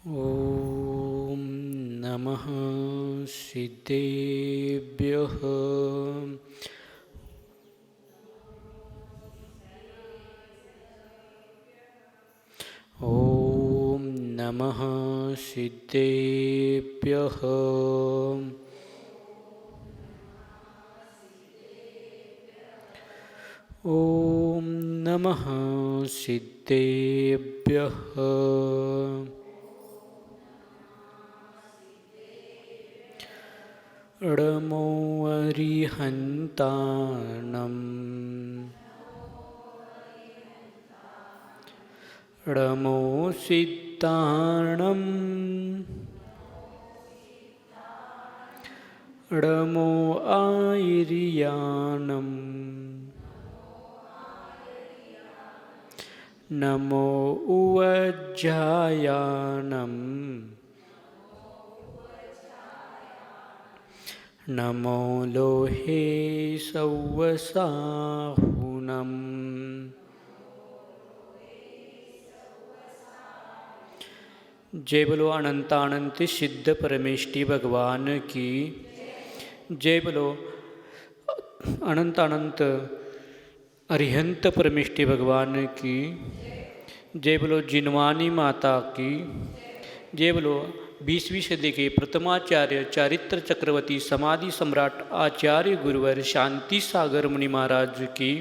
ॐ नमः सिद्धेभ्यः। ॐ नमः सिद्धेभ्यः। ॐ नमः सिद्धेभ्यः। णमो अरिहन्ताणं णमो सिद्धाणं णमो आयर्याणं नमो उवज्जायानं नमो लोहे सव्वसाहुनम् जय बोलो अनंत अनंत सिद्ध परमेष्टि भगवान की जय। बोलो अनंत अनंत अरिहंत परमेष्टि भगवान की जय। बोलो जिनवानी माता की जय। बोलो 20वीं सदी के प्रथमाचार्य चारित्र चक्रवर्ती समाधि सम्राट आचार्य गुरुवर शांति सागर मुनि महाराज की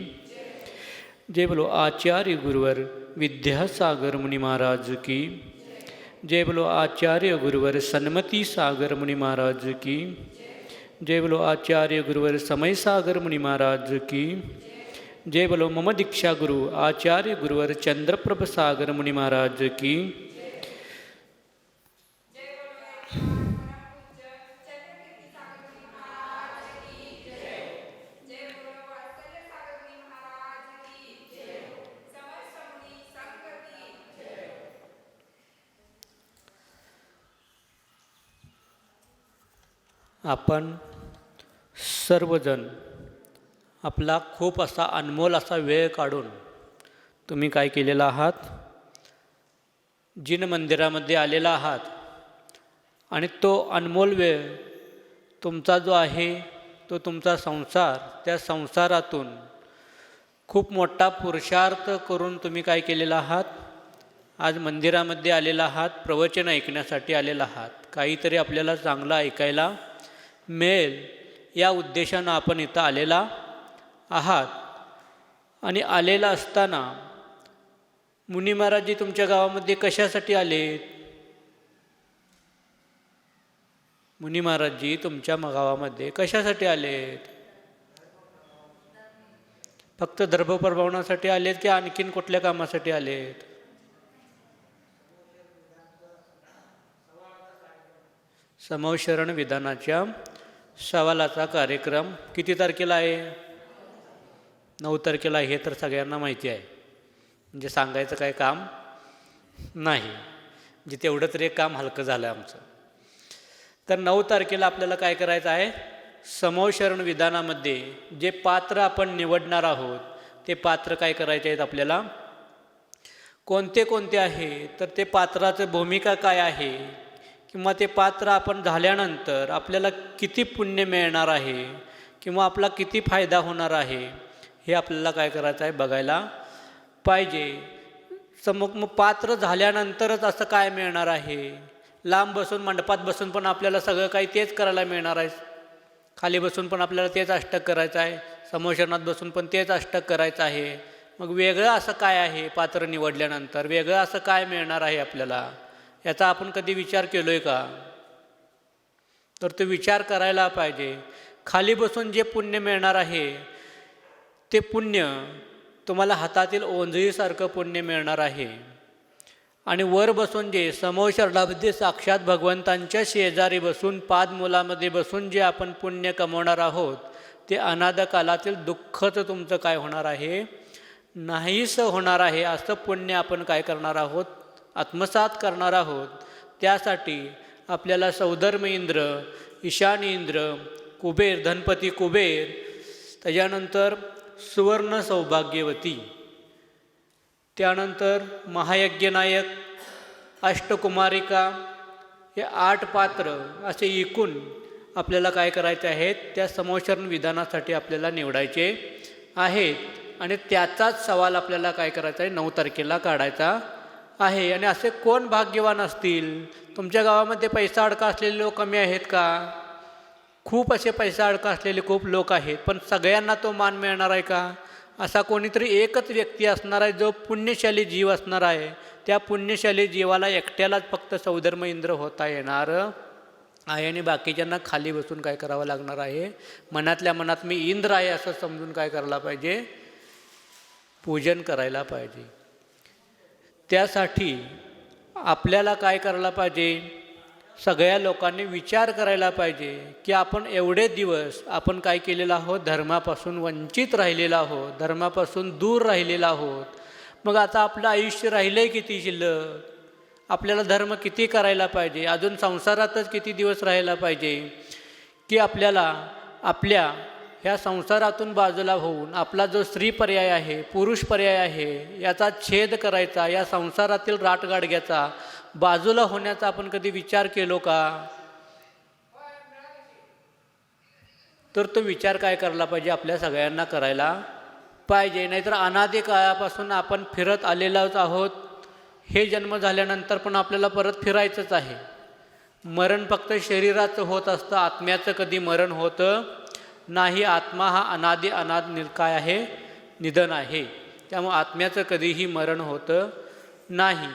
जय। बोलो आचार्य गुरुवर विद्यासागर मुनि महाराज की जय। बोलो आचार्य गुरुवर सन्मति सागर मुनि महाराज की जय। बोलो आचार्य गुरुवर समय सागर मुनि महाराज की जय। बोलो मम दीक्षा गुरु आचार्य गुरुवर चंद्रप्रभ सागर मुनि महाराज की। आपण सर्वजण आपला खूप असा अनमोल असा वेळ काढून तुम्ही काय केलेला आहात, जिन मंदिरामध्ये आलेला आहात आणि तो अनमोल वेळ तुमचा जो आहे तो तुमचा संसार, त्या संसारातून खूप मोठा पुरुषार्थ करून तुम्ही काय केलेला आहात, आज मंदिरामध्ये आलेला आहात, प्रवचन ऐकण्यासाठी आलेला आहात, काहीतरी आपल्याला चांगलं ऐकायला मिळेल या उद्देशानं आपण इथं आलेला आहात। आणि आलेला असताना मुनी महाराजजी तुमच्या गावामध्ये कशासाठी आलेत? मुनी महाराजजी तुमच्या गावामध्ये कशासाठी आलेत? फक्त धर्म प्रभावनासाठी आलेत की आणखीन कुठल्या कामासाठी आलेत? समवशरण विधानाच्या सवालाचा कार्यक्रम किती तारखेला आहे? 9 तारखेला हे तर सगळ्यांना माहिती आहे, म्हणजे सांगायचं काय काम नाही, म्हणजे तेवढं तरी एक काम हलकं झालं आमचं. तर 9 तारखेला आपल्याला काय करायचं आहे, समवशरण विधानामध्ये जे पात्र आपण निवडणार आहोत ते पात्र काय करायचे आहेत आपल्याला, कोणते कोणते आहे, तर ते पात्राचं भूमिका काय आहे, किंवा ते पात्र आपण झाल्यानंतर आपल्याला किती पुण्य मिळणार आहे किंवा आपला किती फायदा होणार आहे हे आपल्याला काय करायचं आहे, बघायला पाहिजे. मग पात्र झाल्यानंतरच असं काय मिळणार आहे, लांब बसून मंडपात बसून पण आपल्याला सगळं काही तेच करायला मिळणार आहे, खाली बसून पण आपल्याला तेच अष्टक करायचं आहे, समोशरणात बसून पण तेच अष्टक करायचं आहे. मग वेगळं असं काय आहे, पात्र निवडल्यानंतर वेगळं असं काय मिळणार आहे आपल्याला, याचा आपण कधी विचार केलो आहे का? तर तो विचार करायला पाहिजे. खाली बसून जे पुण्य मिळणार आहे ते पुण्य तुम्हाला हातातील ओंजळीसारखं पुण्य मिळणार आहे, आणि वर बसून जे समवशरणामध्ये साक्षात भगवंतांच्या शेजारी बसून पादमूलामध्ये बसून जे आपण पुण्य कमवणार आहोत ते अनाद कालातील दुःखच तुमचं काय होणार आहे, नाहीस होणार आहे. असं पुण्य आपण काय करणार आहोत, आत्मसात करणार आहोत. त्यासाठी आपल्याला सौधर्म इंद्र, ईशान इंद्र, कुबेर, धनपती कुबेर, त्याच्यानंतर सुवर्ण सौभाग्यवती, त्यानंतर महायज्ञनायक अष्टकुमारिका हे 8 पात्र असे एकूण आपल्याला काय करायचे आहेत, त्या समोच्चरण विधानासाठी आपल्याला निवडायचे आहेत आणि त्याचाच सवाल आपल्याला काय करायचा आहे 9 तारखेला काढायचा आहे. आणि असे कोण भाग्यवान असतील? तुमच्या गावामध्ये पैसा अडका असलेले लोक कमी आहेत का? खूप असे पैसा अडका असलेले खूप लोक आहेत, पण सगळ्यांना तो मान मिळणार आहे का? असा कोणीतरी एकच व्यक्ती असणार आहे जो पुण्यशाली जीव असणार आहे. त्या पुण्यशाली जीवाला एकट्यालाच फक्त सौधर्म इंद्र होता येणार आहे आणि बाकीच्यांना खाली बसून काय करावं लागणार आहे, मनातल्या मनात मी इंद्र आहे असं समजून काय करायला पाहिजे, पूजन करायला पाहिजे. त्यासाठी आपल्याला काय करायला पाहिजे, सगळ्या लोकांनी विचार करायला पाहिजे की आपण एवढे दिवस आपण काय केलेलं आहोत, धर्मापासून वंचित राहिलेलो आहोत, धर्मापासून दूर राहिलेलो आहोत. मग आता आपलं आयुष्य राहिलं आहे किती शिल्लक? आपल्याला धर्म किती करायला पाहिजे? अजून संसारातच किती दिवस राहायला पाहिजे की आपल्याला आपल्या ह्या संसारातून बाजूला होऊन आपला जो स्त्री पर्याय आहे, पुरुष पर्याय आहे, याचा छेद करायचा, या संसारातील राटगाडग्याचा बाजूला होण्याचा आपण कधी विचार केलो का? तर तो विचार काय करायला पाहिजे, आपल्या सगळ्यांना करायला पाहिजे. नाहीतर अनादी काळापासून आपण फिरत आलेलोच आहोत. हे जन्म झाल्यानंतर पण आपल्याला परत फिरायचंच आहे. मरण फक्त शरीराचं होत असतं, आत्म्याचं कधी मरण होतं नाही. आत्मा हा अनाद काय आहे, निधन आहे. त्यामुळे आत्म्याचं कधीही मरण होतं नाही.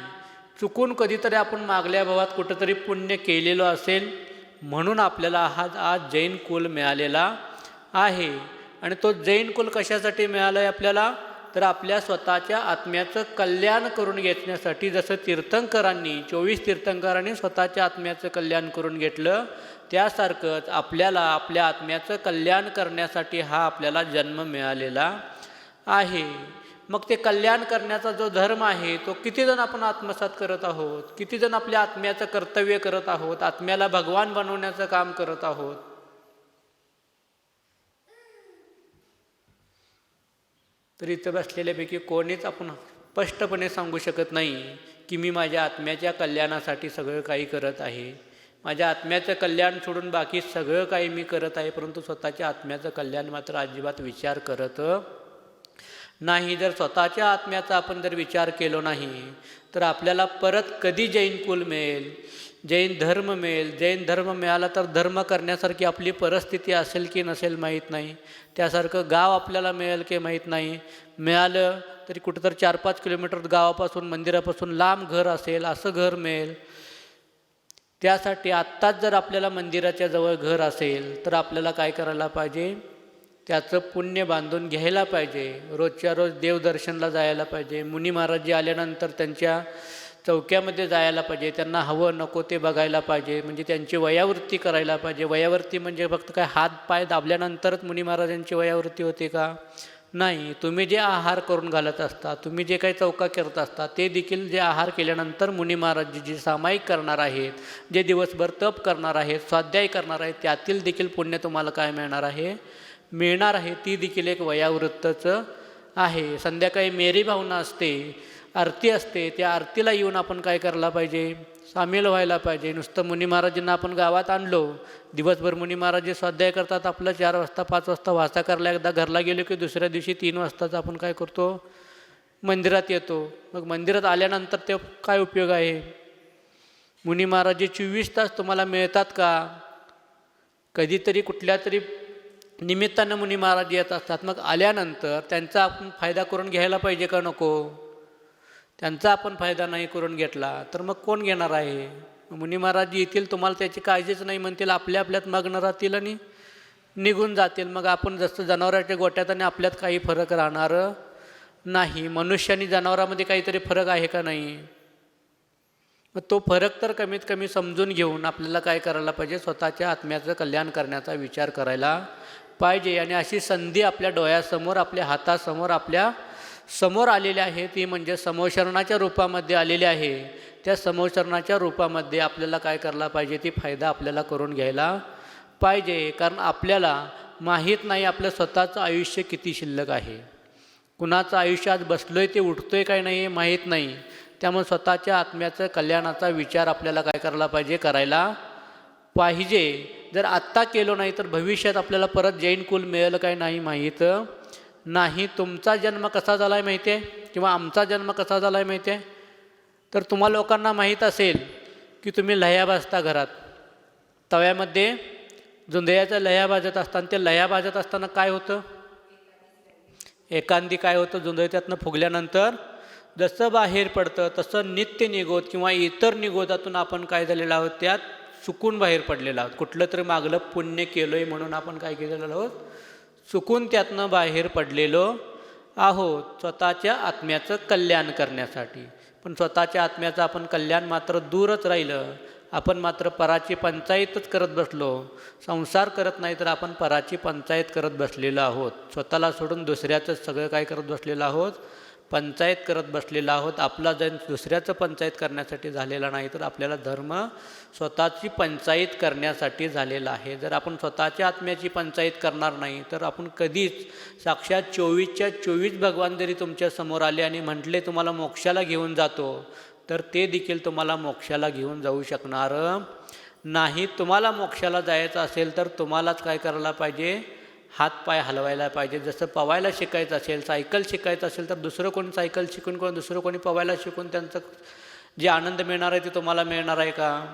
चुकून कधीतरी आपण मागल्या भावात कुठंतरी पुण्य केलेलं असेल म्हणून आपल्याला आज जैन कुल मिळालेला आहे. आणि तो जैन कुल कशासाठी मिळालं आहे आपल्याला, तर आपल्या स्वतःच्या आत्म्याचं कल्याण करून घेण्यासाठी. जसं तीर्थंकरांनी 24 तीर्थंकरांनी स्वतःच्या आत्म्याचं कल्याण करून घेतलं, त्यासारखंच आपल्याला आपल्या आत्म्याचं कल्याण करण्यासाठी हा आपल्याला जन्म मिळालेला आहे. मग ते कल्याण करण्याचा जो धर्म आहे तो किती जण आपण आत्मसात करत आहोत, किती जण आपल्या आत्म्याचं कर्तव्य करत आहोत, आत्म्याला भगवान बनवण्याचं काम करत आहोत. तर इथं बसलेल्यापैकी कोणीच आपण स्पष्टपणे सांगू शकत नाही की मी माझ्या आत्म्याच्या कल्याणासाठी सगळं काही करत आहे, माझ्या आत्म्याचं कल्याण सोडून बाकी सगळं काही मी करत आहे, परंतु स्वतःच्या आत्म्याचं कल्याण मात्र अजिबात विचार करत नाही. जर स्वतःच्या आत्म्याचा आपण जर विचार केलो नाही तर आपल्याला परत कधी जैन कुल मिळेल, जैन धर्म मिळेल. जैन धर्म मिळाला तर धर्म करण्यासारखी आपली परिस्थिती असेल की नसेल माहीत नाही. त्यासारखं गाव आपल्याला मिळेल की माहीत नाही. मिळालं तरी कुठंतरी 4-5 किलोमीटर गावापासून मंदिरापासून लांब घर असेल, असं घर मिळेल. त्यासाठी आत्ताच जर आपल्याला मंदिराच्या जवळ घर असेल तर आपल्याला काय करायला पाहिजे, त्याचं पुण्य बांधून घ्यायला पाहिजे. रोजच्या रोज देवदर्शनला जायला पाहिजे. मुनी महाराज आल्यानंतर त्यांच्या चौक्यामध्ये जायला पाहिजे, त्यांना हवं नको ते बघायला पाहिजे, म्हणजे त्यांची वयावृत्ती करायला पाहिजे. वयावृत्ती म्हणजे फक्त काय हात पाय दाबल्यानंतरच मुनी महाराजांची वयावृत्ती होते का? नाही. तुम्ही जे आहार करून घालत असता, तुम्ही जे काही चौका करत असता, ते देखील जे आहार केल्यानंतर मुनी महाराज जे सामायिक करणार आहेत, जे दिवसभर तप करणार आहेत, स्वाध्याय करणार आहेत, त्यातील देखील पुण्य तुम्हाला काय मिळणार आहे, मिळणार आहे. ती देखील एक वयावृत्तच आहे. संध्याकाळी मेरी भावना असते, आरती असते, त्या आरतीला येऊन आपण काय करायला पाहिजे, सामील व्हायला पाहिजे. नुसतं मुनी महाराजांना आपण गावात आणलो, दिवसभर मुनी महाराज स्वाध्याय करतात, आपलं 4 वाजता 5 वाजता वाचा करायला, एकदा घरला गेलो की दुसऱ्या दिवशी 3 वाजताच आपण काय करतो, मंदिरात येतो. मग मंदिरात आल्यानंतर ते काय उपयोग आहे? मुनी महाराज 24 तास तुम्हाला मिळतात का? कधीतरी कुठल्या तरी निमित्तानं मुनी महाराज येत असतात. मग आल्यानंतर त्यांचा आपण फायदा करून घ्यायला पाहिजे का नको? त्यांचा आपण फायदा नाही करून घेतला तर मग कोण घेणार आहे? मुनी महाराज येतील, तुम्हाला त्याची काळजीच नाही म्हणतील, आपल्या आपल्यात मग्न राहतील आणि निघून जातील. मग आपण जसं जनावराच्या गोट्यात आणि आपल्यात काही फरक राहणार नाही. मनुष्य आणि जनावरामध्ये काहीतरी फरक आहे का नाही? मग तो फरक तर कमीत कमी समजून घेऊन आपल्याला काय करायला पाहिजे, स्वतःच्या आत्म्याचं कल्याण करण्याचा विचार करायला पाहिजे. आणि अशी संधी आपल्या डोळ्यासमोर, आपल्या हातासमोर, आपल्या समोर आलेली आहे, ती म्हणजे समोशरणाच्या रूपामध्ये आलेली आहे. त्या समोशरणाच्या रूपामध्ये आपल्याला काय करायला पाहिजे, ती फायदा आपल्याला करून घ्यायला पाहिजे. कारण आपल्याला माहीत नाही आपलं स्वतःचं आयुष्य किती शिल्लक आहे. कुणाचं आयुष्य आज बसलो आहे ते उठतो आहे काय नाही माहीत नाही. त्यामुळे स्वतःच्या आत्म्याचं कल्याणाचा विचार आपल्याला काय करायला पाहिजे. जर आत्ता केलो नाही तर भविष्यात आपल्याला परत जैन कुल मिळेल काय नाही माहीत नाही. तुमचा जन्म कसा झाला आहे माहिती आहे, किंवा आमचा जन्म कसा झाला आहे माहिती आहे, तर तुम्हा लोकांना माहीत असेल की तुम्ही लह्या भाजता घरात, तव्यामध्ये जुंधळ्याच्या लह्या भाजत असताना, ते लह्या भाजत असताना काय होतं, एखादी काय होतं, जुंधळ त्यातनं फुगल्यानंतर जसं बाहेर पडतं तसं नित्य निगोद किंवा इतर निगोदातून आपण काय झालेलं आहोत, त्यात चुकून बाहेर पडलेलं आहोत. कुठलं तरी मागलं पुण्य केलं आहे म्हणून आपण काय केलेलं आहोत, चुकून त्यातनं बाहेर पडलेलो आहोत स्वतःच्या आत्म्याचं कल्याण करण्यासाठी. पण स्वतःच्या आत्म्याचं आपण कल्याण मात्र दूरच राहिलं. आपण मात्र पराची पंचायतच करत बसलो. संसार करत नाही तर आपण पराची पंचायत करत बसलेलो आहोत. स्वतःला सोडून दुसऱ्याचंच सगळं काय करत बसलेलो आहोत, पंचायत करत बसलेलो आहोत. आपला जण दुसऱ्याचं पंचायत करण्यासाठी झालेला नाही, तर आपल्याला धर्म स्वतःची पंचायत करण्यासाठी झालेला आहे. जर आपण स्वतःच्या आत्म्याची पंचायत करणार नाही तर आपण कधीच साक्षात 24च्या 24 भगवान जरी तुमच्या समोर आले आणि म्हटले तुम्हाला मोक्षाला घेऊन जातो, तर ते देखील तुम्हाला मोक्षाला घेऊन जाऊ शकणार नाही. तुम्हाला मोक्षाला जायचं असेल तर तुम्हालाच काय करायला पाहिजे, हातपाय हलवायला पाहिजे. जसं पवायला शिकायचं असेल, सायकल शिकायचं असेल तर दुसरं कोणी सायकल शिकून कोण दुसरं कोणी पवायला शिकून त्यांचं जे आनंद मिळणार आहे ते तुम्हाला मिळणार आहे का?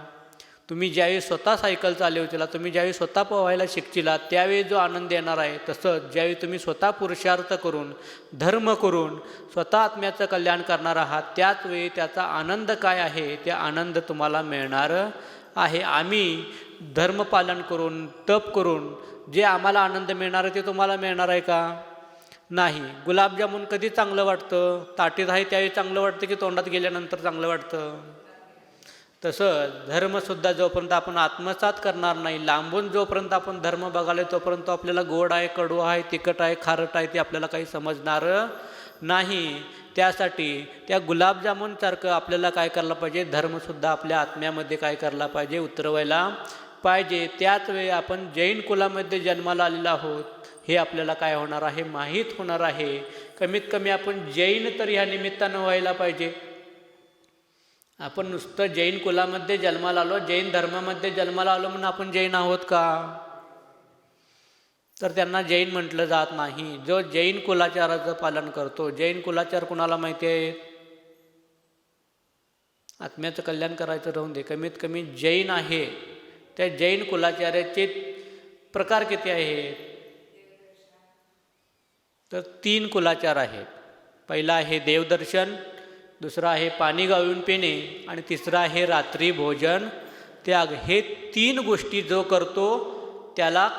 तुम्ही ज्यावेळी स्वतः सायकल चालवशीला, तुम्ही ज्यावेळी स्वतः पोहायला शिकशीला, त्यावेळी जो आनंद येणार आहे, तसंच ज्यावेळी तुम्ही स्वतः पुरुषार्थ करून धर्म करून स्वतः आत्म्याचं कल्याण करणार आहात, त्याच वेळी त्याचा आनंद काय आहे, ते आनंद तुम्हाला मिळणार आहे. आम्ही धर्मपालन करून तप करून जे आम्हाला आनंद मिळणार आहे ते तुम्हाला मिळणार आहे का? नाही. गुलाबजामुन कधी चांगलं वाटतं, ताटीत आहे त्यावेळी चांगलं वाटतं की तोंडात गेल्यानंतर चांगलं वाटतं? तसं धर्मसुद्धा जोपर्यंत आपण आत्मसात करणार नाही, लांबून जोपर्यंत आपण धर्म बघायला तोपर्यंत आपल्याला गोड आहे, कडू आहे, तिखट आहे, खारट आहे ते आपल्याला काही समजणार नाही. त्यासाठी त्या गुलाबजामुनसारखं आपल्याला काय करायला पाहिजे, धर्मसुद्धा आपल्या आत्म्यामध्ये काय करायला पाहिजे, उतरवायला पाहिजे. त्याच वेळी आपण जैन कुलामध्ये जन्माला आलेलो आहोत हे आपल्याला काय होणार आहे, माहीत होणार आहे. कमीत कमी आपण जैन तर ह्या निमित्तानं व्हायला पाहिजे. आपण नुसतं जैन कुलामध्ये जन्माला आलो, जैन धर्मामध्ये जन्माला आलो म्हणून आपण जैन आहोत का? तर त्यांना जैन म्हटलं जात नाही. जो जैन कुलाचाराचं पालन करतो, जैन कुलाचार कुणाला माहिती आहे, आत्म्याचं कल्याण करायचं राहून दे, कमीत कमी जैन आहे, त्या जैन कुलाचाराचे प्रकार किती आहेत, तर 3 कुलाचार आहेत. पहिला आहे देवदर्शन, दुसरा आहे पाणी गाळून पिणे आणि तिसरा आहे रात्री भोजन त्याग. हे 3 गोष्टी जो करतो त्याला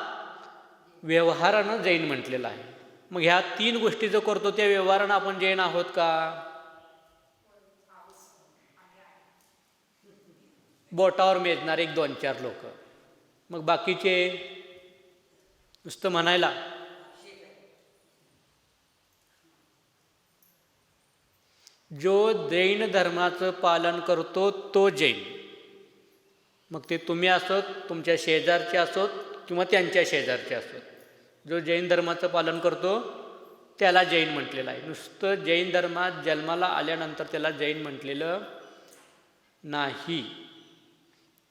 व्यवहारानं जैन म्हटलेलं आहे. मग ह्या 3 गोष्टी जो करतो त्या व्यवहारानं आपण जैन आहोत का? बोटावर मेजणार 1-2-4 लोक, मग बाकीचे नुसतं म्हणायला. जो जैन धर्माचं पालन करतो तो जैन. मग ते तुम्ही असोत, तुमच्या शेजारचे असोत किंवा त्यांच्या शेजारचे असोत, जो जैन धर्माचं पालन करतो त्याला जैन म्हटलेलं आहे. नुसतं जैन धर्मात जन्माला आल्यानंतर त्याला जैन म्हटलेलं नाही.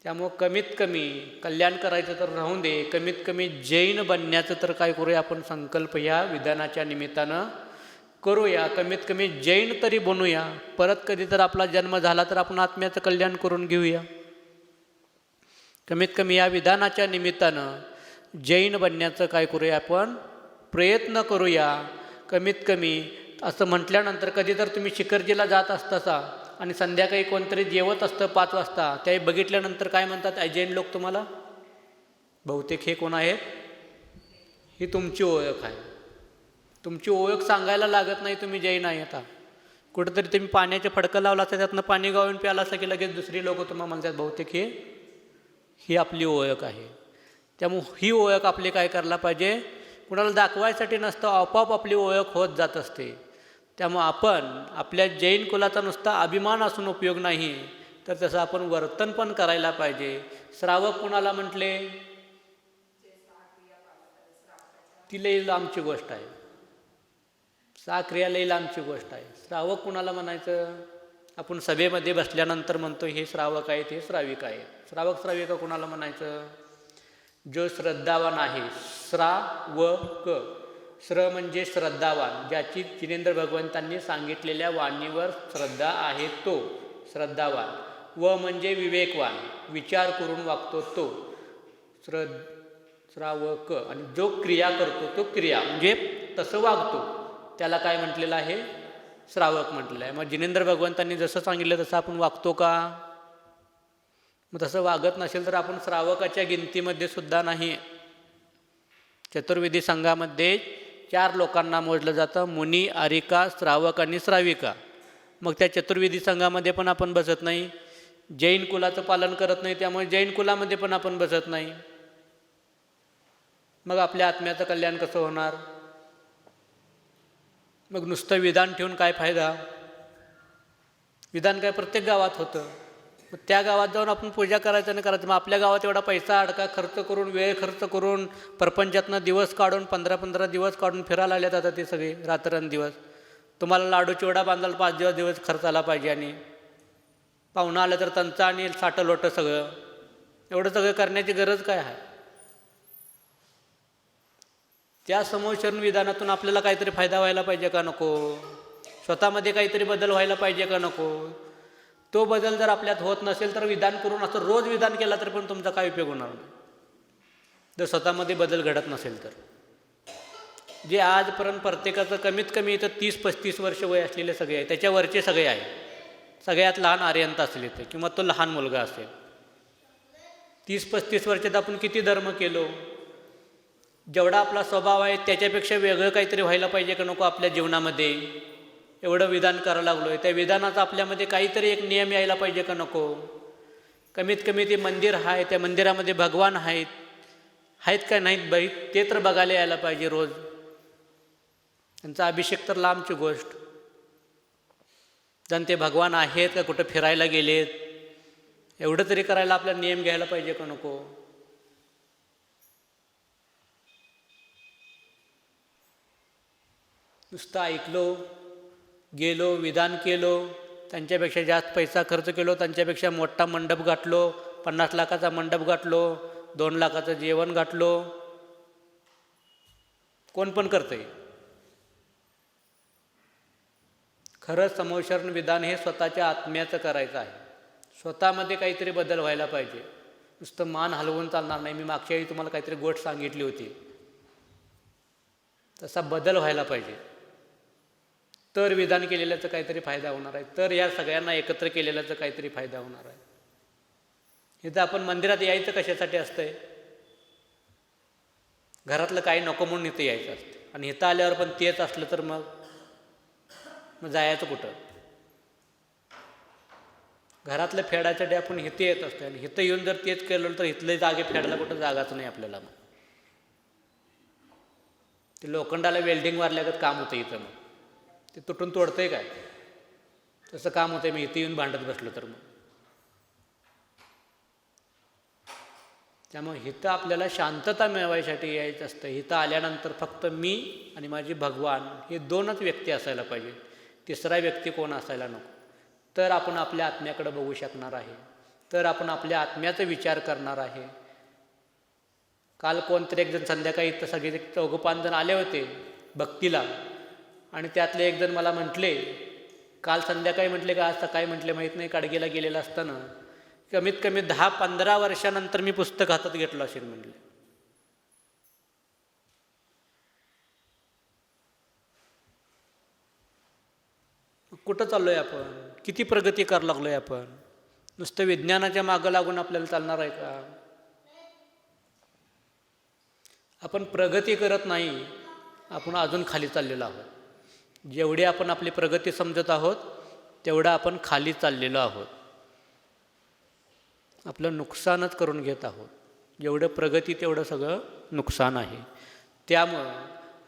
त्यामुळं कमीत कमी कल्याण करायचं तर राहून दे, कमीत कमी जैन बनण्याचं तर काय करूया आपण संकल्प ह्या विधानाच्या निमित्तानं करूया. कमीत कमी जैन तरी बनूया. परत कधी तर आपला जन्म झाला तर आपण आत्म्याचं कल्याण करून घेऊया. कमीत कमी या विधानाच्या निमित्तानं जैन बनण्याचं काय करूया आपण प्रयत्न करूया. कमीत कमी असं म्हटल्यानंतर कधी तर तुम्ही शिखरजीला जात असतासा आणि संध्याकाळी कोणतरी जेवत असतं 5 वाजता, त्याही बघितल्यानंतर काय म्हणतात जैन लोक तुम्हाला, बहुतेक हे कोण आहेत, ही तुमची ओळख आहे. तुमची ओळख सांगायला लागत नाही तुम्ही जैन आहे. आता कुठंतरी तुम्ही पाण्याचे फडकं लावला असता, त्यातनं पाणी गाळून प्याला असं की लगेच दुसरी लोक तुम्हाला म्हणतात बहुतेक ही आपली ओळख आहे. त्यामुळे ही ओळख आपली काय करायला पाहिजे, कुणाला दाखवायसाठी नसतं, आपोआप आपली ओळख होत जात असते. त्यामुळे आपण आपल्या जैन कुलाचा नुसता अभिमान असून उपयोग नाही, तर तसं आपण वर्तन पण करायला पाहिजे. श्रावक कुणाला म्हटले, ती लई लांबची गोष्ट आहे. 6 क्रिया लई लांबची गोष्ट आहे. श्रावक कुणाला म्हणायचं, आपण सभेमध्ये बसल्यानंतर म्हणतो हे श्रावक आहेत, हे श्राविक आहेत. श्रावक श्राविका कोणाला म्हणायचं? जो श्रद्धावान आहे. श्रावक. श्र म्हणजे श्रद्धावान, ज्याची जिनेंद्र भगवंतांनी सांगितलेल्या वाणीवर श्रद्धा आहे तो श्रद्धावान. व म्हणजे विवेकवान, विचार करून वागतो तो श्रावक. आणि जो क्रिया करतो तो क्रिया म्हणजे तसं वागतो त्याला काय म्हटलेलं आहे? श्रावक म्हटलेलं आहे. मग जिनेंद्र भगवंतांनी जसं सांगितलं तसं आपण वागतो का? मग तसं वागत नसेल तर आपण श्रावकाच्या गिनतीमध्ये सुद्धा नाही. चतुर्वेदी संघामध्ये 4 लोकांना मोजलं जातं: मुनी, आरिका, श्रावक आणि श्राविका. मग त्या चतुर्वेदी संघामध्ये पण आपण बसत नाही. जैन कुलाचं पालन करत नाही, त्यामुळे जैन कुलामध्ये पण आपण बसत नाही. मग आपल्या आत्म्याचं कल्याण कसं होणार? मग नुसतं विधान ठेवून काय फायदा? विधान काय प्रत्येक गावात होतं. मग त्या गावात जाऊन आपण पूजा करायचं नाही करायचं. मग आपल्या गावात एवढा पैसा अडका खर्च करून, वेळ खर्च करून, परपंचातनं दिवस काढून, 15-15 दिवस काढून फिरायला आले जातात ते सगळे रात्रंदिवस. तुम्हाला लाडू चिवडा बांधायला 5 दिवस खर्च आला पाहिजे, आणि पाहुणं आलं तर त्यांचं आणि साठं लोटं सगळं. एवढं सगळं करण्याची गरज काय आहे? त्या समोरचरण विधानातून आपल्याला काहीतरी फायदा व्हायला पाहिजे का नको? स्वतःमध्ये काहीतरी बदल व्हायला पाहिजे का नको? तो बदल जर आपल्यात होत नसेल तर विधान करून असं रोज विधान केला तर पण तुमचा काय उपयोग होणार नाही, जर स्वतःमध्ये बदल घडत नसेल तर. जे आजपर्यंत प्रत्येकाचं कमीत कमी इथं 30-35 वर्ष वय असलेले सगळे आहे, त्याच्यावरचे सगळे आहे. सगळ्यात लहान आर्यंत असेल इथे, किंवा तो लहान मुलगा असेल. 30-35 वर्षात आपण किती धर्म केलो? जेवढा आपला स्वभाव आहे त्याच्यापेक्षा वेगळं काहीतरी व्हायला पाहिजे का नको आपल्या जीवनामध्ये? एवढं विधान करायला लागलो आहे, त्या विधानाचा आपल्यामध्ये काहीतरी एक नियम यायला पाहिजे का नको? कमीत कमी ते मंदिर आहे, त्या मंदिरामध्ये भगवान आहेत का नाहीत बाई, ते तर बघायला यायला पाहिजे रोज. त्यांचा अभिषेक तर लांबची गोष्ट. जण ते भगवान आहेत का कुठं फिरायला गेलेत, एवढं तरी करायला आपल्याला नियम घ्यायला पाहिजे का नको? नुसतं ऐकलो, गेलो, विधान केलो, त्यांच्यापेक्षा जास्त पैसा खर्च केलो, त्यांच्यापेक्षा मोठा मंडप गाठलो, 50 लाखाचा मंडप गाठलो, 2 लाखाचं जेवण गाठलो. कोण पण करतंय. खरं समोशरण विधान हे स्वतःच्या आत्म्याचं करायचं आहे. स्वतःमध्ये काहीतरी बदल व्हायला पाहिजे. नुसतं मान हलवून चालणार नाही. मी मागच्या वेळी तुम्हाला काहीतरी गोष्ट सांगितली होती, तसा बदल व्हायला पाहिजे. तर विधान केलेल्याचा काहीतरी फायदा होणार आहे, तर या सगळ्यांना एकत्र केलेल्याचा काहीतरी फायदा होणार आहे. इथं आपण मंदिरात यायचं कशासाठी असतंय? घरातलं काही नको म्हणून इथं यायचं असतं, आणि इथं आल्यावर पण तेच असलं तर मग जायचं कुठं? घरातलं फेडायसाठी आपण इथे येत असतो, आणि इथं येऊन जर तेच केलं तर इथले जागे फेडायला कुठं जागाच नाही आपल्याला. मग ते लोखंडाला वेल्डिंग मारल्यागत काम होतं इथं. मग ते तुटून तोडतंय काय? तसं काम होतंय मी इथे येऊन भांडत बसलो तर. मग त्यामुळे इथं आपल्याला शांतता मिळवायसाठी यायचं असतं. इथं आल्यानंतर फक्त मी आणि माझी भगवान हे 2च व्यक्ती असायला पाहिजे. तिसरा व्यक्ती कोण असायला नको. तर आपण आपल्या आत्म्याकडे बघू शकणार आहे, तर आपण आपल्या आत्म्याचा विचार करणार आहे. काल कोणतरी एकजण संध्याकाळी इथं सगळे 4-5 जण आले होते भक्तीला, आणि त्यातले एक जण मला म्हटले, काल संध्याकाळी म्हटले का आज सकाळी म्हटले माहीत नाही, काडगीला गेलेलं असताना कमीत कमी 10-15 वर्षानंतर मी पुस्तक हातात घेतलं असेल म्हटले. कुठं चाललो आहे आपण? किती प्रगती करायला लागलो आहे आपण? नुसतं विज्ञानाच्या मागं लागून आपल्याला चालणार आहे का? आपण प्रगती करत नाही, आपण अजून खाली चाललेलो आहोत. जेवढी आपण आपली प्रगती समजत आहोत तेवढं आपण खाली चाललेलो आहोत. आपलं नुकसानच करून घेत आहोत. जेवढं प्रगती तेवढं सगळं नुकसान आहे. त्यामुळं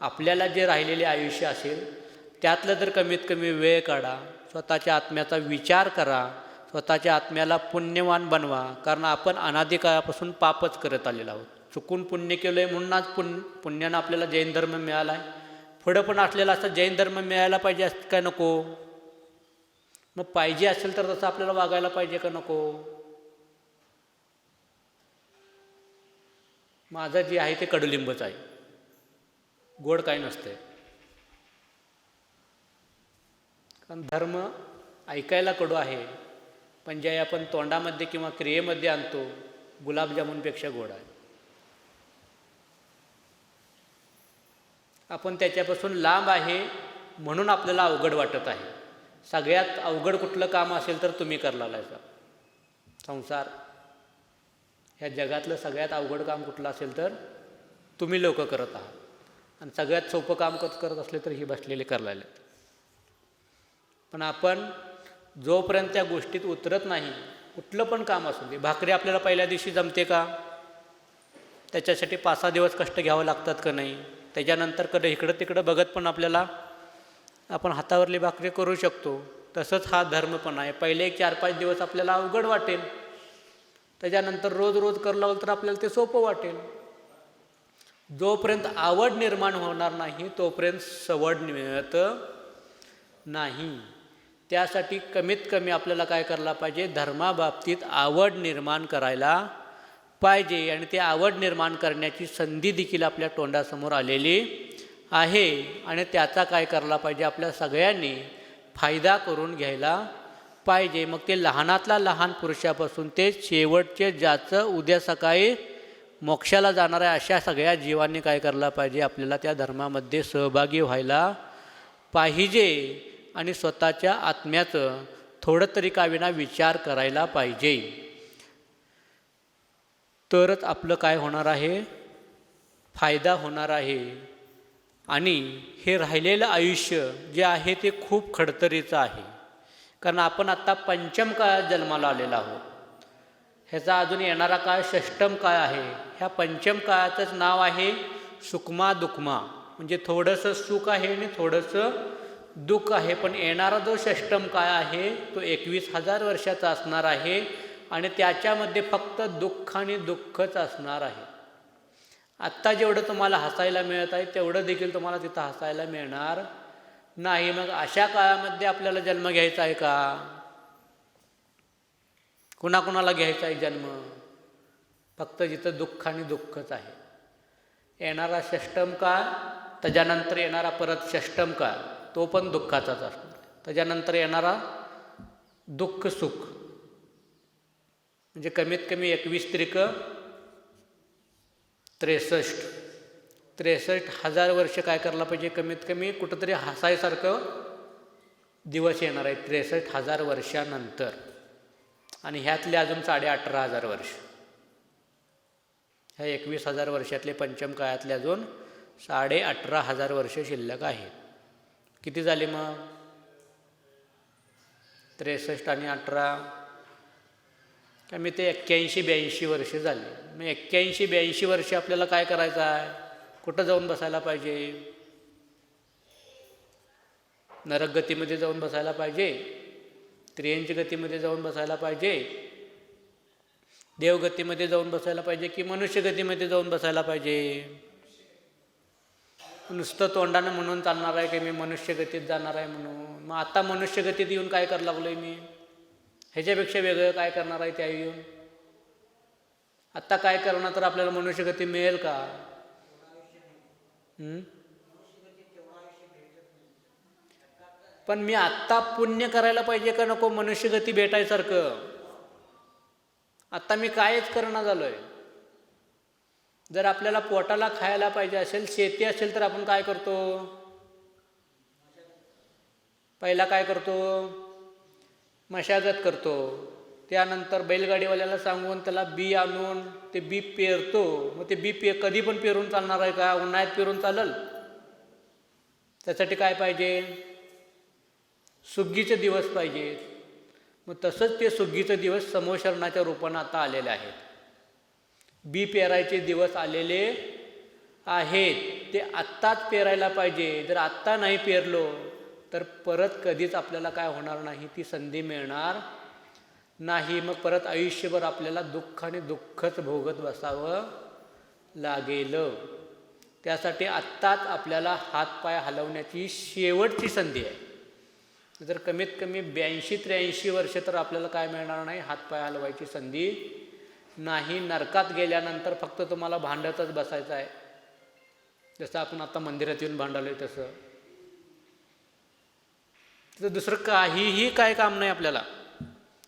आपल्याला जे राहिलेले आयुष्य असेल त्यातलं तर कमीत कमी वेळ काढा, स्वतःच्या आत्म्याचा विचार करा, स्वतःच्या आत्म्याला पुण्यवान बनवा. कारण आपण अनादी काळापासून पापच करत आलेलो आहोत. चुकून पुण्य केलं आहे म्हणून आज पुण्यानं आपल्याला जैन धर्म मिळाला आहे. पुढं पण असलेला असं जैन धर्म मिळायला पाहिजे असं काय नको? मग पाहिजे असेल तर तसं आपल्याला वागायला पाहिजे का नको? माझं जे आहे ते कडुलिंबच आहे, गोड काय नसतंय. कारण धर्म ऐकायला कडू आहे, पण जे आपण तोंडामध्ये किंवा क्रियेमध्ये आणतो गुलाबजामुनपेक्षा गोड आहे. आपण त्याच्यापासून लांब आहे म्हणून आपल्याला अवघड वाटत आहे. सगळ्यात अवघड कुठलं काम असेल तर तुम्ही करलायचा संसार. ह्या जगातलं सगळ्यात अवघड काम कुठलं असेल तर तुम्ही लोक करत आहात, आणि सगळ्यात सोपं काम करत असले तर ही बसलेले करलायले. पण आपण जोपर्यंत त्या गोष्टीत उतरत नाही, कुठलं पण काम असू दे, भाकरी आपल्याला पहिल्या दिवशी जमते का? त्याच्यासाठी 5-6 दिवस कष्ट घ्यावं लागतात का नाही? त्याच्यानंतर कधी इकडं तिकडं बघत पण आपल्याला आपण हातावरली भाकरी करू शकतो. तसंच हा धर्म पण आहे. पहिले एक 4-5 दिवस आपल्याला अवघड वाटेल, त्याच्यानंतर रोज रोज करू लागलं तर आपल्याला ते सोपं वाटेल. जोपर्यंत आवड निर्माण होणार नाही तोपर्यंत सवड मिळत नाही. त्यासाठी कमीत कमी आपल्याला काय करायला पाहिजे? धर्माबाबतीत आवड निर्माण करायला पाहिजे. आणि ती आवड निर्माण करण्याची संधी देखील आपल्या तोंडासमोर आलेली आहे, आणि त्याचा काय करायला पाहिजे? आपल्या सगळ्यांनी फायदा करून घ्यायला पाहिजे. मग ते लहानातला लहान पुरुषापासून ते शेवटचे ज्याचं उद्या सकाळी मोक्षाला जाणार आहे अशा सगळ्या जीवांनी काय करायला पाहिजे? आपल्याला त्या धर्मामध्ये सहभागी व्हायला पाहिजे, आणि स्वतःच्या आत्म्याचं थोडं तरी का विना विचार करायला पाहिजे. तरच आपलं काय होणार आहे? फायदा होणार आहे. आणि हे राहिलेलं आयुष्य जे आहे ते खूप खडतरीचं आहे. कारण आपण आत्ता पंचम काळात जन्माला आलेला आहोत. ह्याचा अजून येणारा काळ षष्टम काळ आहे. ह्या पंचम काळाचंच नाव आहे सुखमा दुःखमा, म्हणजे थोडंसं सुख आहे आणि थोडंसं दुःख आहे. पण येणारा जो षष्टम काळ आहे तो 21,000 वर्षाचा असणार आहे, आणि त्याच्यामध्ये फक्त दुःख आणि दुःखच असणार आहे. आत्ता जेवढं तुम्हाला हसायला मिळत आहे तेवढं देखील तुम्हाला तिथं हसायला मिळणार नाही. मग अशा काळामध्ये आपल्याला जन्म घ्यायचा आहे का? कुणाकुणाला घ्यायचा आहे जन्म? फक्त जिथं दुःख आणि दुःखच आहे. येणारा षष्टम काळ, त्याच्यानंतर येणारा परत षष्टम काळ, तो पण दुःखाचाच असणार. त्याच्यानंतर येणारा दुःख सुख, म्हणजे कमीत कमी 21 त्रिक 63,000 वर्ष काय करायला पाहिजे? कमीत कमी कुठंतरी हसायसारखं दिवस येणार आहे 63,000 वर्षानंतर. आणि ह्यातले अजून 18,500 वर्ष, ह्या 21,000 वर्षातले पंचम काळातले अजून 18,500 वर्ष शिल्लक आहेत. किती झाले मग? 63 आणि 18 कमी ते 81-82 वर्ष झाले. मग 81-82 वर्ष आपल्याला काय करायचं आहे? कुठं जाऊन बसायला पाहिजे? नरक गतीमध्ये जाऊन बसायला पाहिजे, त्रियंची गतीमध्ये जाऊन बसायला पाहिजे, देवगतीमध्ये जाऊन बसायला पाहिजे, की मनुष्य गतीमध्ये जाऊन बसायला पाहिजे? नुसतं तोंडानं म्हणून चालणार आहे की मी मनुष्य गतीत जाणार आहे म्हणून? मग आता मनुष्य गतीत येऊन काय करायला लागलोय मी? ह्याच्यापेक्षा वेगळं काय करणार आहे त्या येऊन? आत्ता काय करणार तर आपल्याला मनुष्य गती मिळेल का? पण मी आत्ता पुण्य करायला पाहिजे का नको मनुष्य गती भेटायसारखं? आत्ता मी कायच करणं झालोय. जर आपल्याला पोटाला खायला पाहिजे असेल, शेती असेल, तर आपण काय करतो? पहिला काय करतो? मशागत करतो. त्यानंतर बैलगाडीवाल्याला सांगून त्याला बी आणून ते बी पेरतो. मग ते बी कधी पण पेरून चालणार आहे का? उन्हाळ्यात पेरून चालेल? त्यासाठी काय पाहिजे? सुग्गीचे दिवस पाहिजेत. मग तसंच ते सुग्गीचे दिवस समोशरणाच्या रूपानं आता आलेले आहेत. बी पेरायचे दिवस आलेले आहेत. ते आत्ताच पेरायला पाहिजे. जर आत्ता नाही पेरलो तर परत कधीच आपल्याला काय होणार नाही? ती संधी मिळणार नाही. मग परत आयुष्यभर आपल्याला दुःख आणि दुःखच भोगत बसावं लागेल. त्यासाठी आत्ताच आपल्याला हातपाय हलवण्याची शेवटची संधी आहे. तर कमीत कमी 82-83 वर्ष तर आपल्याला काय मिळणार नाही, हातपाय हलवायची संधी नाही. नरकात गेल्यानंतर फक्त तुम्हाला भांडतच बसायचं आहे, जसं आपण आता मंदिरात येऊन भांडालोय तसं. तर दुसरं काहीही काय काम नाही आपल्याला.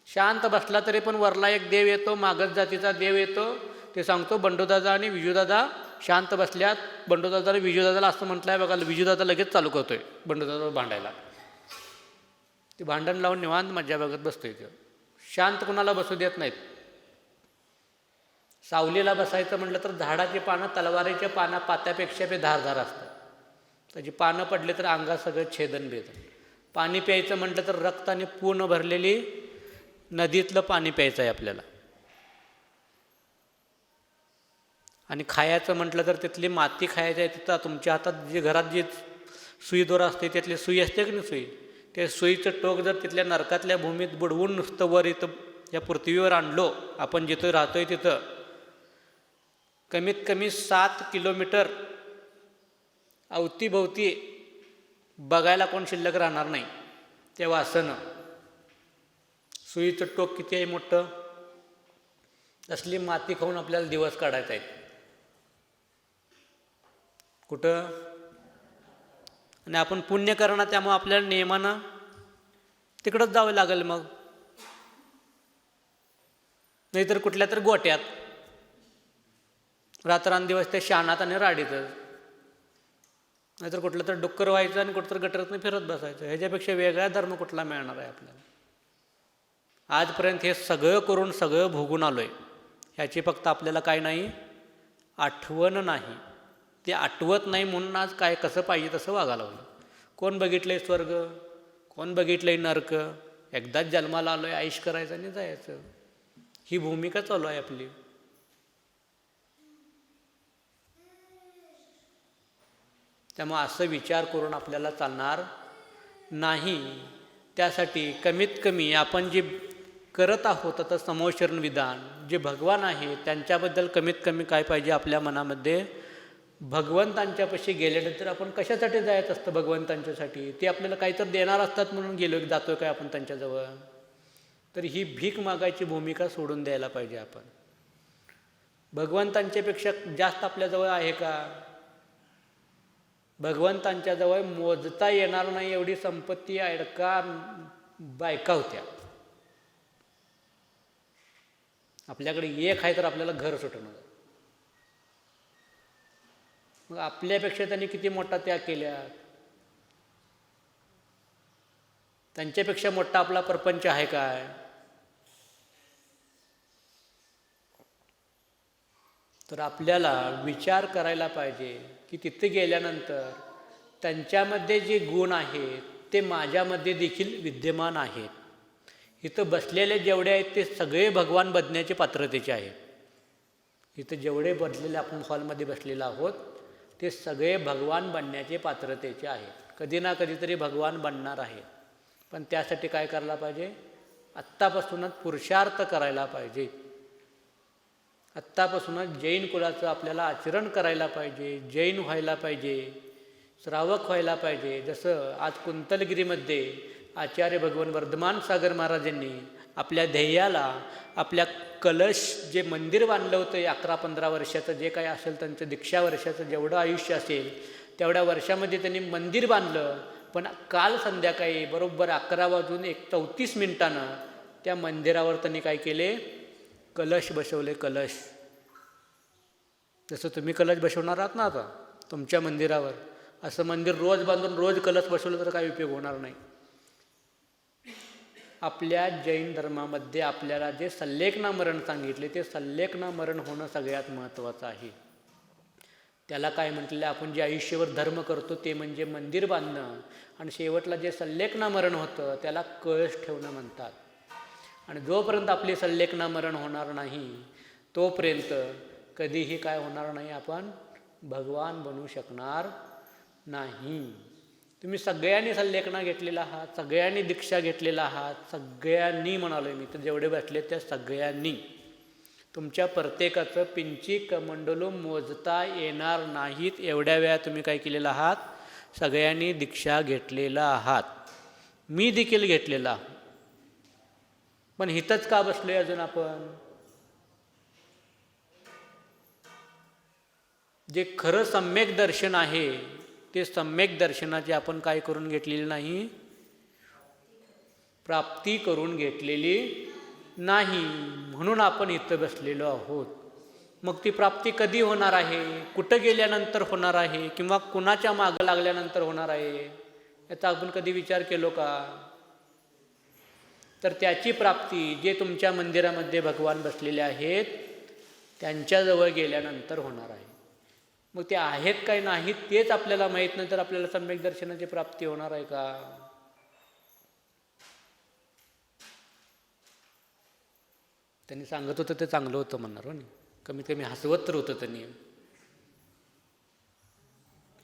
शांत बसला तरी पण वरला एक देव येतो, मागस जातीचा देव येतो, ते सांगतो बंडूदादा आणि विजूदादा शांत बसल्यात. बंडूदादा आणि विजूदादाला असं म्हटलं आहे बघा, विजूदादा लगेच चालू करतोय बंडूदादा भांडायला. ते भांडण लावून निवांत मज्जा बघत बसतोय. ते शांत कुणाला बसू देत नाहीत. सावलीला बसायचं म्हटलं तर झाडाची पानं तलवारीच्या पात्यापेक्षा बी धारधार असतात. त्याची पानं पडली तर अंगात सगळं छेदन बेदन. पाणी प्यायचं म्हटलं तर रक्ताने पूर्ण भरलेली नदीतलं पाणी प्यायचं आहे आपल्याला. आणि खायचं म्हटलं तर तिथली माती खायची आहे. तिथं तुमच्या हातात जी घरात जी सुई दोरा असते त्यातली सुई असते की नाही सुई, त्या सुईचं टोक जर तिथल्या नरकातल्या भूमीत बुडवून नुसतं वर इथं या पृथ्वीवर आणलो, आपण जिथं राहतोय तिथं कमीत कमी 7 किलोमीटर अवतीभवती बघायला कोण शिल्लक राहणार नाही. ते वासनं, सुईचं टोक किती आहे मोठं, तसली माती खाऊन आपल्याला दिवस काढायचा आहे. कुठं? आणि आपण पुण्य करणार, त्यामुळे आपल्याला नियमानं तिकडंच जावं लागेल. मग नाहीतर कुठल्या तर गोट्यात रात्रंदिवस त्या शानात आणि राडीतच, नाहीतर कुठलं तर डुक्कर व्हायचं आणि कुठं तर गटरातनं फिरत बसायचं. ह्याच्यापेक्षा वेगळा धर्म कुठला मिळणार आहे आपल्याला? आजपर्यंत हे सगळं करून सगळं भोगून आलो आहे, ह्याची फक्त आपल्याला काय नाही, आठवण नाही. ते आठवत नाही म्हणून आज काय कसं पाहिजे तसं वागायला लागलं. कोण बघितलं आहे स्वर्ग, कोण बघितलं आहे नरक? एकदाच जन्माला आलो आहे, आयुष करायचं आणि जायचं. ही भूमिका चालू आहे आपली. त्यामुळे असं विचार करून आपल्याला चालणार नाही. त्यासाठी कमीत कमी आपण जे करत आहोत आता समोशरण विधान, जे भगवान आहे त्यांच्याबद्दल कमीत कमी काय पाहिजे आपल्या मनामध्ये, भगवंतांच्यापाशी गेल्यानंतर आपण कशासाठी जायचं असतं भगवंतांच्यासाठी? ते आपल्याला काहीतरी देणार असतात म्हणून गेलो जातोय काय आपण त्यांच्याजवळ? तर ही भीक मागायची भूमिका सोडून द्यायला पाहिजे आपण. भगवंतांच्यापेक्षा जास्त आपल्याजवळ आहे का? भगवंतांच्याजवळ मोजता येणार नाही एवढी संपत्ती अडका बायका होत्या. आपल्याकडे एक आहे तर आपल्याला घर सुटणार. मग आपल्यापेक्षा त्यांनी किती मोठा त्याग केला? त्यांच्यापेक्षा मोठा आपला प्रपंच आहे काय? तर आपल्याला विचार करायला पाहिजे की तिथे गेल्यानंतर त्यांच्यामध्ये जे गुण आहेत ते माझ्यामध्ये देखील विद्यमान आहेत. इथं बसलेले जेवढे आहेत ते सगळे भगवान बनण्याचे पात्रतेचे आहेत. इथं जेवढे बसलेले आपण हॉलमध्ये बसलेले आहोत ते सगळे भगवान बनण्याचे पात्रतेचे आहेत. कधी ना कधीतरी भगवान बनणार आहे. पण त्यासाठी काय करायला पाहिजे? आत्तापासूनच पुरुषार्थ करायला पाहिजे. आत्तापासूनच जैन कुलाचं आपल्याला आचरण करायला पाहिजे. जैन व्हायला पाहिजे, श्रावक व्हायला पाहिजे. जसं आज कुंतलगिरीमध्ये आचार्य भगवान वर्धमान सागर महाराजांनी आपल्या ध्येयाला, आपल्या कलश जे मंदिर बांधलं होतं 11-15 वर्षाचं जे काही असेल त्यांचं दीक्षा वर्षाचं जेवढं आयुष्य असेल तेवढ्या वर्षामध्ये त्यांनी मंदिर बांधलं. पण काल संध्याकाळी बरोबर 11:34 त्या मंदिरावर त्यांनी काय केले? कलश बसवले. कलश. जसं तुम्ही कलश बसवणार आहात ना आता तुमच्या मंदिरावर, असं मंदिर रोज बांधून रोज कलश बसवलं तर काही उपयोग होणार नाही. आपल्या जैन धर्मामध्ये आपल्याला जे सल्लेखनामरण सांगितले ते सल्लेखनामरण होणं सगळ्यात महत्त्वाचं आहे. त्याला काय म्हटलेलं, आपण जे आयुष्यभर धर्म करतो ते म्हणजे मंदिर बांधणं, आणि शेवटला जे सल्लेखनामरण होतं त्याला कळश ठेवणं म्हणतात. आणि जोपर्यंत आपली सल्लेखनामरण होणार नाही तोपर्यंत कधीही काय होणार नाही, आपण भगवान बनू शकणार नाही. तुम्ही सगळ्यांनी सल्लेखना घेतलेला आहात, सगळ्यांनी दीक्षा घेतलेला आहात, सगळ्यांनी म्हणालो मी तर जेवढे बसले त्या सगळ्यांनी. तुमच्या प्रत्येकाचं पिंची कमंडलू मोजता येणार नाहीत एवढ्या वेळा तुम्ही काय केलेला आहात? सगळ्यांनी दीक्षा घेतलेला आहात. मी देखील घेतलेला. पण इथंच का बसलोय अजून आपण? जे खरं सम्यक दर्शन आहे ते सम्यक दर्शनाची आपण काय करून घेतलेली नाही? प्राप्ती करून घेतलेली नाही. म्हणून आपण इथं बसलेलो आहोत. मग ती प्राप्ती कधी होणार आहे? कुठं गेल्यानंतर होणार आहे? किंवा कुणाच्या मागं लागल्यानंतर होणार आहे? याचा आपण कधी विचार केलो का? तर त्याची प्राप्ती जे तुमच्या मंदिरामध्ये भगवान बसलेले आहेत त्यांच्याजवळ गेल्यानंतर होणार आहे. मग ते आहेत काय नाहीत तेच आपल्याला माहीत नाही, तर आपल्याला सम्यक दर्शनाची प्राप्ती होणार आहे का? त्यांनी सांगत होतं ते चांगलं होतं म्हणणार हो. कमीत कमी हसवत तर होतं त्यांनी.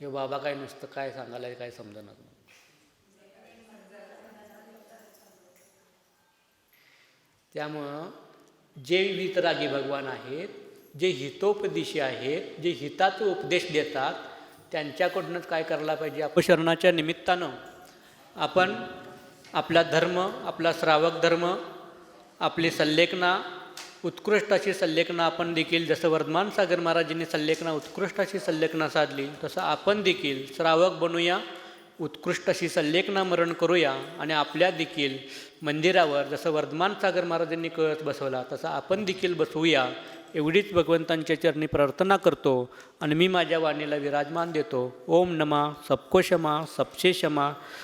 हे बाबा काय नुसतं काय सांगायला काय समजणार. त्यामुळं जे वितरागी भगवान आहेत, जे हितोपदेशी आहेत, जे हिताचा उपदेश देतात त्यांच्याकडूनच काय करायला पाहिजे? अपशरणाच्या निमित्तानं आपण आपला धर्म, आपला श्रावक धर्म, आपली संलेखना, उत्कृष्ट अशी संलेखना आपण देखील, जसं वर्धमान सागर महाराजांनी संलेखना उत्कृष्ट अशी संलेखना साधली, तसं आपण देखील श्रावक बनूया, उत्कृष्ट अशी संलेखना मरण करूया आणि आपल्या देखील मंदिरावर जसं वर्धमान सागर महाराजांनी कळस बसवला तसं आपण देखील बसवूया, एवढीच भगवंतांच्या चरणी प्रार्थना करतो आणि मी माझ्या वाणीला विराजमान देतो. ओम नमा सबको क्षमा सबसे क्षमा